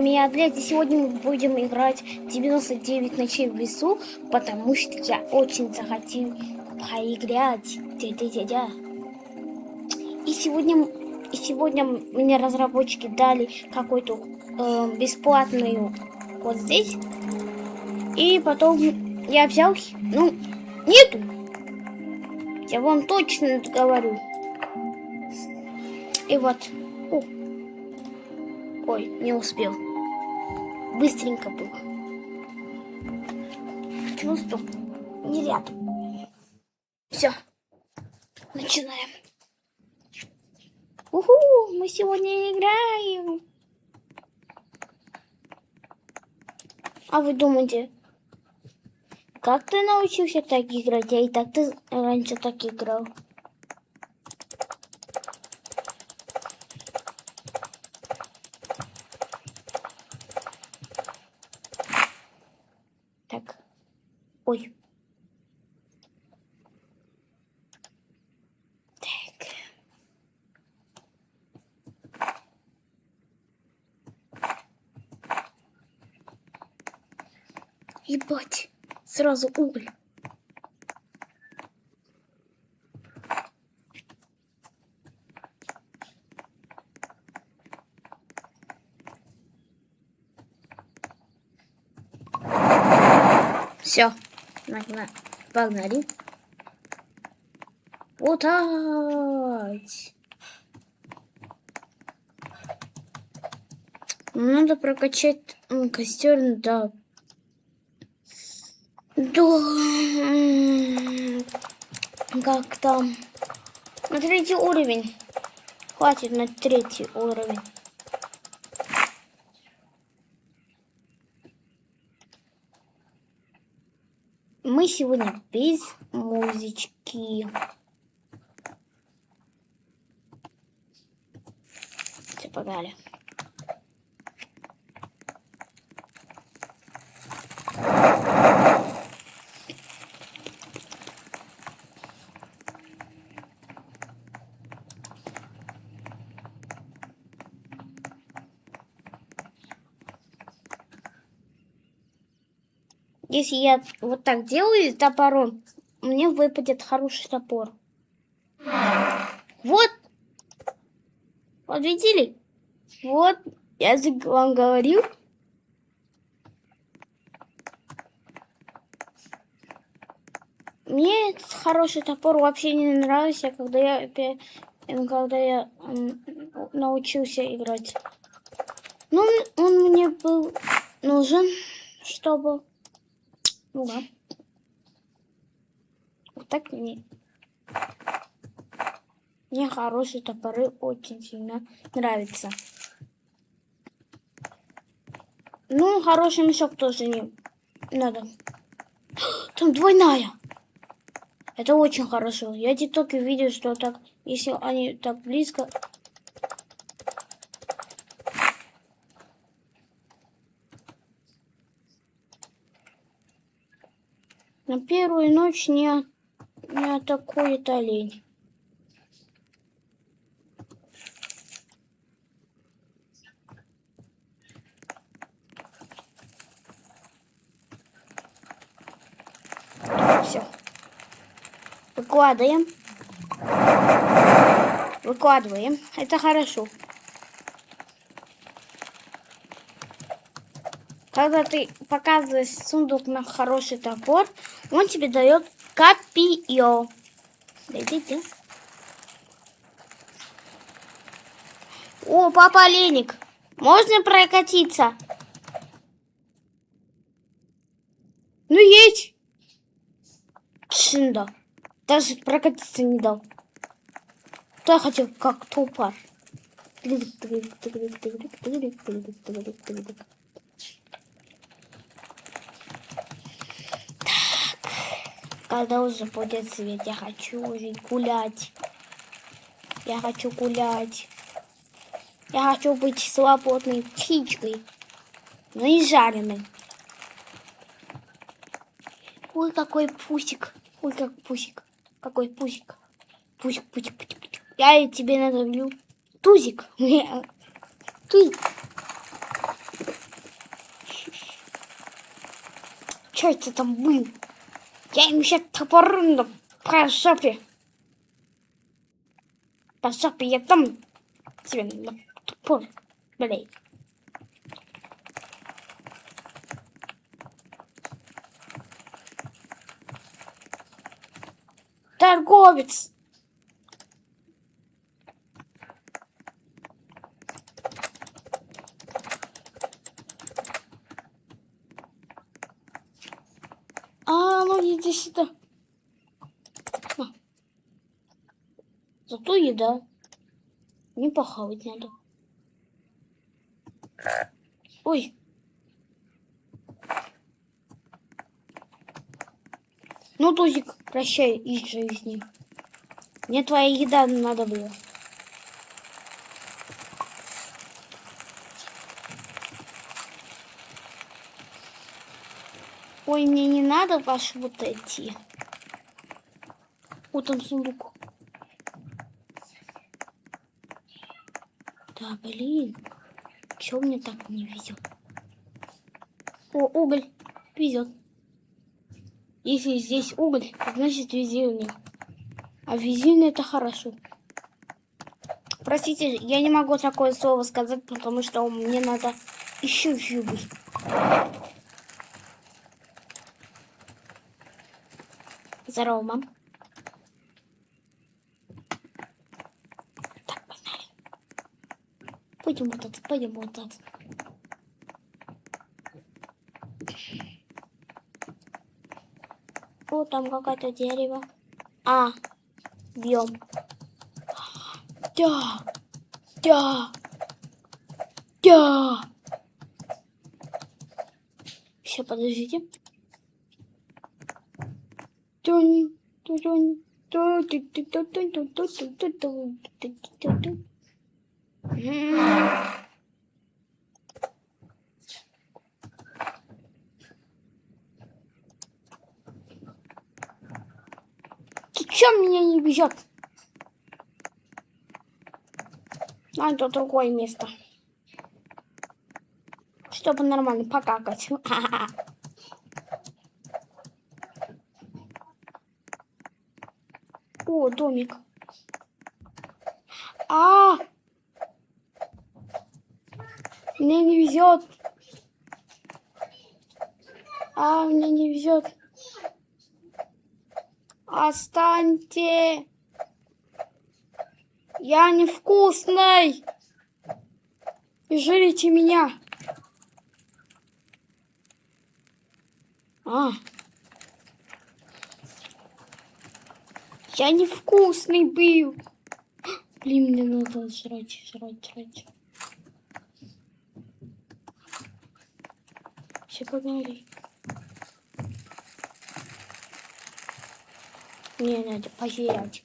Меня Атлет, и сегодня мы будем играть 99 ночей в лесу, потому что я очень захотел поиграть. Дя-дя-дя-дя. И сегодня мне разработчики дали какую-то бесплатную вот здесь. И потом я взял, ну, нету. Я вам точно говорю. И вот. О. Ой, не успел. Быстренько было. Чувствую. Не рядом. Все. Начинаем. Уху, мы сегодня играем. А вы думаете, как ты научился так играть? Я и так ты раньше так играл. Так. Ой. Так. Ебать. Сразу уголь. Все. Погнали. Вот так. Надо прокачать костер, да. Как там? На 3-й уровень. Хватит на 3-й уровень. Мы сегодня без музычки. Все, погнали. Если я вот так делаю топором, мне выпадет хороший топор. Вот. Вот видели? Вот. Я вам говорил. Мне этот хороший топор вообще не нравился, когда я научился играть. Ну, он мне был нужен, чтобы... Ну да. Вот так мне хорошие топоры очень сильно нравятся. Ну, хороший мешок тоже не надо. Там двойная. Это очень хорошо. Я в ТикТоке видел, что так, если они так близко... На первую ночь не атакует олень. Все. Выкладываем. Это хорошо. Когда ты показываешь сундук на хороший топор, он тебе дает копье. Дайте. О, папа оленик. Можно прокатиться? Ну, есть. Шинда. Даже прокатиться не дал. То я хотел как топор. Когда уже будет свет, я хочу уже гулять. Я хочу быть свободной птичкой. Но и жареной. Ой, какой пусик. Ой, как пусик. Какой пусик. Пусик. Я тебе надавлю. Тузик. Тузик. Что это там был? Я ему сейчас топором по жопе. По жопе я там тебе на топор, блядь. Торговец. Ну иди сюда. На. Зато еда. Не похавать надо. Ой. Ну, Тузик, прощай из жизни. Мне твоя еда надо было. Ой, мне не надо ваши вот эти. Вот там сундук. Да, блин. Чё мне так не везет? О, уголь. Везет. Если здесь уголь, значит везение. А везение это хорошо. Простите, я не могу такое слово сказать, потому что мне надо еще зубы. Здорово, мам. Так, погнали. Пойдем вот это, пойдем вот это. О, там какое-то дерево. Бьем. Да. Все, подождите. Ты чё меня не везет? Надо другое место. Чтобы нормально покакать. О, домик. Мне не везет. Мне не везет. Останьте. Я невкусный. Жрите меня. Я невкусный был. Блин, мне надо жрать. Все, погнали. Мне надо пожрать.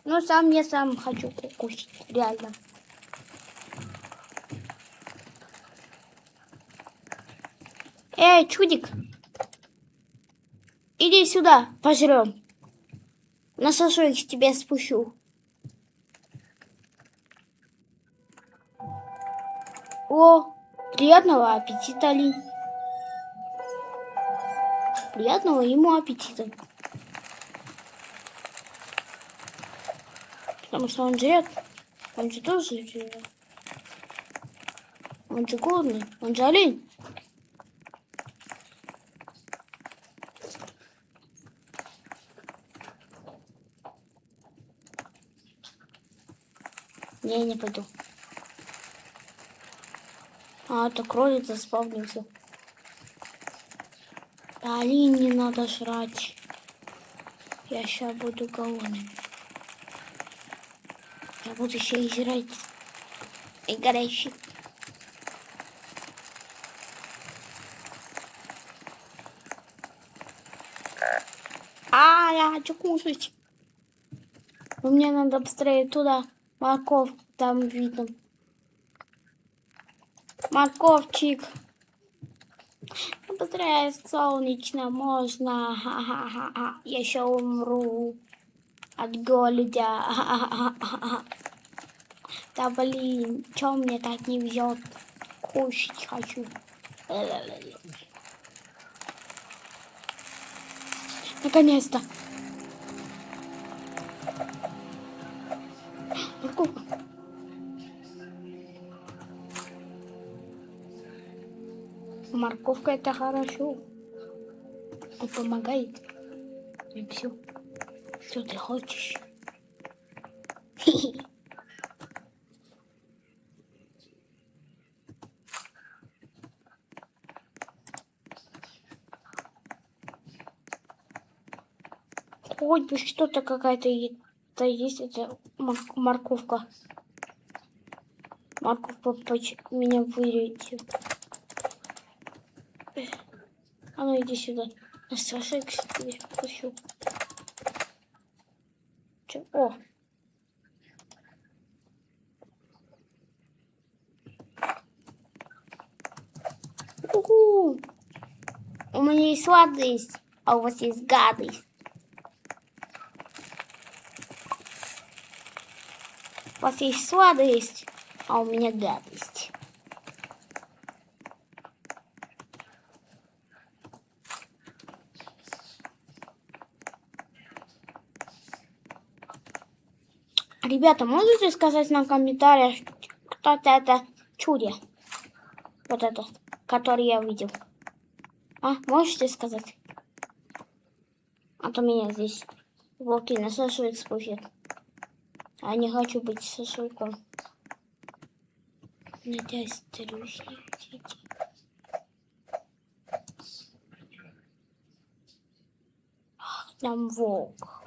Но я сам хочу кушать. Реально. Эй, чудик. Иди сюда, пожрем. На шашлык тебя спущу. О, приятного аппетита, Ли. Приятного ему аппетита. Потому что он жрет. Он же тоже жрет. Он же голодный. Он же олень. Не пойду. Это кролик заспавнился. Блин, не надо жрать. Я сейчас буду голодным. Я буду еще и жрать. И горящий. Я хочу кушать. Но мне надо быстрее туда. Морковь там видно. Морковчик. Быстрее, солнечно, можно. Ха-ха-ха-ха. Я еще умру от голода. Ха-ха-ха-ха. Да блин, чё мне так не везет? Кушать хочу. Наконец-то. Морковка. Морковка это хорошо. Он помогает. И все. Что ты хочешь? Хоть бы что-то какая-то есть, это морковка. Морковка меня вырежет. А ну иди сюда. Страшек себе пущу. О! Уху! У меня есть сладость, а у вас есть гадость. У вас есть сладость, а у меня гадость. Ребята, можете сказать на комментариях, кто-то это чудо? Вот это, который я видел. А, можете сказать? А то меня здесь волки на шашлык спустят. А не хочу быть шашлыком. Нельзя стрюсь. Ах, там волк.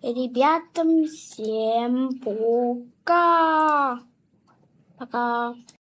Ребятам всем пока. Пока.